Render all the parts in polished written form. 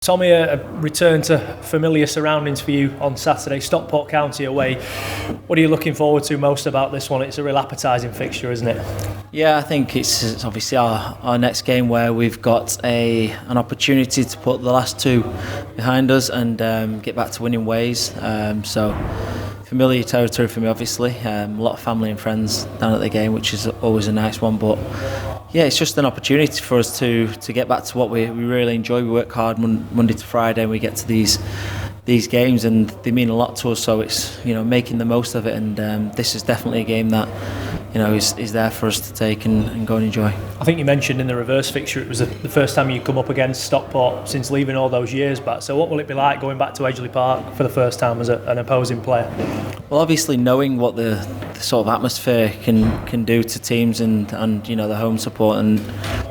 Tommy, a return to familiar surroundings for you on Saturday, Stockport County away. What are you looking forward to most about this one? It's a real appetising fixture, isn't it? Yeah, I think it's obviously our next game where we've got an opportunity to put the last two behind us and get back to winning ways. So familiar territory for me, obviously. A lot of family and friends down at the game, which is always a nice one. But yeah, it's just an opportunity for us to get back to what we really enjoy. We work hard Monday to Friday, and we get to these games, and they mean a lot to us. So it's making the most of it, and this is definitely a game that is there for us to take and go and enjoy. I think you mentioned in the reverse fixture it was the first time you come up against Stockport since leaving all those years back. So what will it be like going back to Edgeley Park for the first time as an opposing player? Well, obviously knowing what the sort of atmosphere can do to teams and the home support, and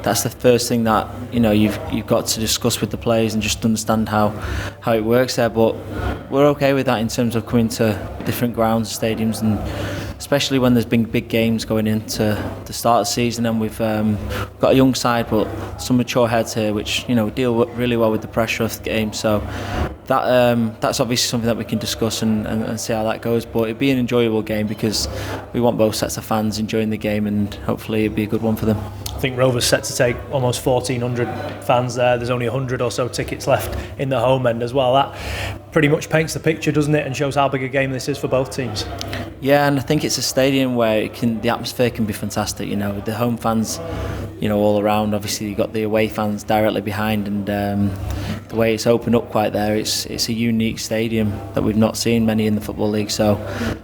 that's the first thing that you've got to discuss with the players and just understand how it works there. But we're okay with that in terms of coming to different grounds, stadiums, and especially when there's been big games going into the start of the season, and we've got a young side but some mature heads here which deal really well with the pressure of the game. So that's obviously something that we can discuss and see how that goes. But it'd be an enjoyable game because we want both sets of fans enjoying the game, and hopefully it'd be a good one for them. I think Rover's set to take almost 1,400 fans there. There's only 100 or so tickets left in the home end as well. That pretty much paints the picture, doesn't it, and shows how big a game this is for both teams. Yeah, and I think it's a stadium where the atmosphere can be fantastic. With the home fans, all around. Obviously, you've got the away fans directly behind, and the way it's opened up quite there, it's a unique stadium that we've not seen many in the Football League. So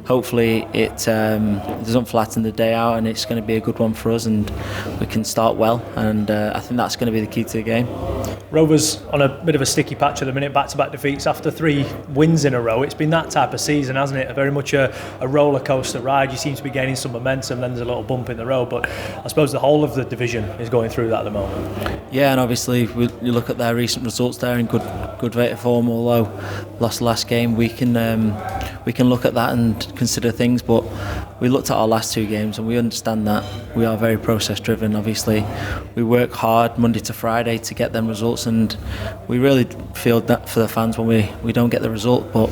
hopefully it doesn't flatten the day out, and it's going to be a good one for us, and we can start well. And I think that's going to be the key to the game. Rovers on a bit of a sticky patch at the minute, back-to-back defeats after 3 wins in a row. It's been that type of season, hasn't it? Very much a roller coaster ride. You seem to be gaining some momentum, then there's a little bump in the road, but I suppose the whole of the division is going through that at the moment. Yeah, and obviously you look at their recent results there in good rate of form. Although lost the last game, we can look at that and consider things. But we looked at our last 2 games and we understand that we are very process driven. Obviously, we work hard Monday to Friday to get them results, and we really feel that for the fans when we don't get the result. But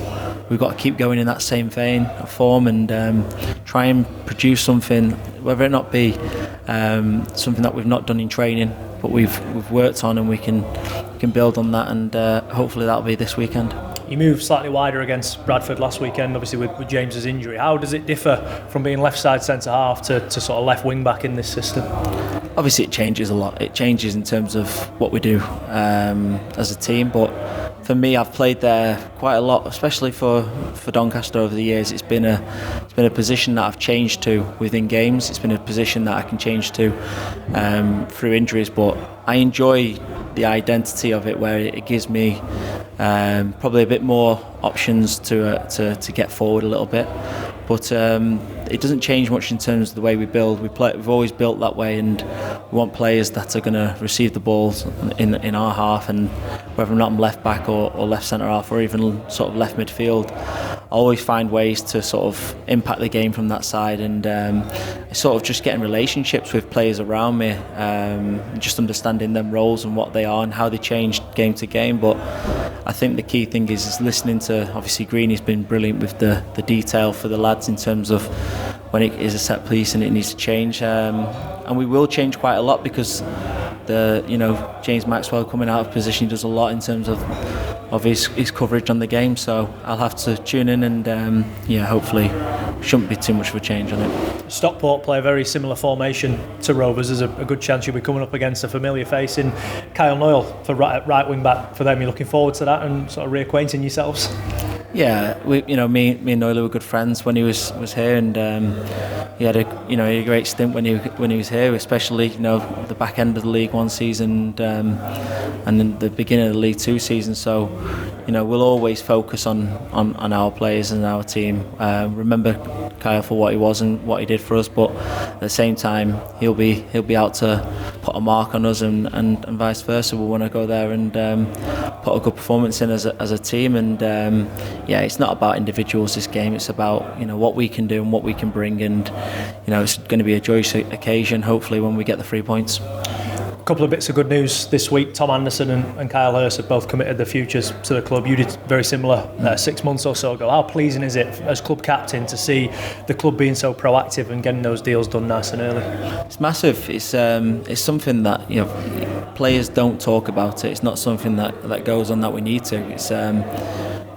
we've got to keep going in that same vein of form and try and produce something, whether it not be something that we've not done in training, but we've worked on, and we can build on that, and hopefully that'll be this weekend. You moved slightly wider against Bradford last weekend, obviously with James's injury. How does it differ from being left side centre half to sort of left wing back in this system? Obviously it changes a lot. It changes in terms of what we do as a team, but for me, I've played there quite a lot, especially for Doncaster over the years. It's been a position that I've changed to within games. It's been a position that I can change to through injuries, but I enjoy the identity of it, where it gives me probably a bit more options to get forward a little bit. But it doesn't change much in terms of the way we build. We've always built that way, and we want players that are going to receive the balls in our half, and whether or not I'm left back or left centre half or even sort of left midfield, I always find ways to sort of impact the game from that side, and sort of just getting relationships with players around me, just understanding them roles and what they are and how they change game to game. But I think the key thing is listening to, obviously Greeny's been brilliant with the detail for the lads in terms of when it is a set piece and it needs to change, and we will change quite a lot because James Maxwell coming out of position does a lot in terms of his coverage on the game. So I'll have to tune in, and hopefully shouldn't be too much of a change on it. Stockport play a very similar formation to Rovers. There's a good chance you'll be coming up against a familiar face in Kyle Noyle for right wing back for them. You're looking forward to that and sort of reacquainting yourselves? Yeah, me and Noyle were good friends when he was here, and he had a great stint when he was here, especially the back end of the League One season and then the beginning of the League Two season. So we'll always focus on our players and our team. Remember Kyle for what he was and what he did for us, but at the same time he'll be out to put a mark on us, and vice versa. We'll want to go there and put a good performance in as a team, and it's not about individuals this game. It's about what we can do and what we can bring, and it's going to be a joyous occasion hopefully when we get the 3 points. A couple of bits of good news this week. Tom Anderson and Kyle Hurst have both committed their futures to the club. You did very similar 6 months or so ago. How pleasing is it as club captain to see the club being so proactive and getting those deals done nice and early? It's massive. It's something that players don't talk about it. It's not something that goes on that we need to. It's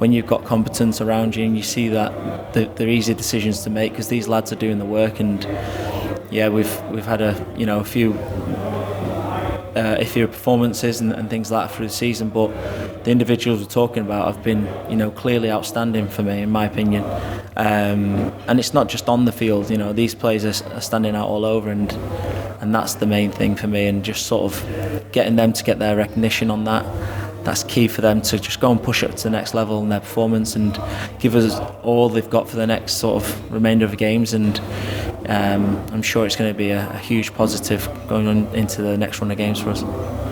when you've got competence around you and you see that they're easy decisions to make because these lads are doing the work. And yeah, we've had a few performances and things like that through the season, but the individuals we're talking about have been clearly outstanding for me, in my opinion. And it's not just on the field. These players are standing out all over, and that's the main thing for me. And just sort of getting them to get their recognition on that. That's key for them to just go and push up to the next level in their performance and give us all they've got for the next sort of remainder of the games. And I'm sure it's going to be a huge positive going on into the next run of games for us.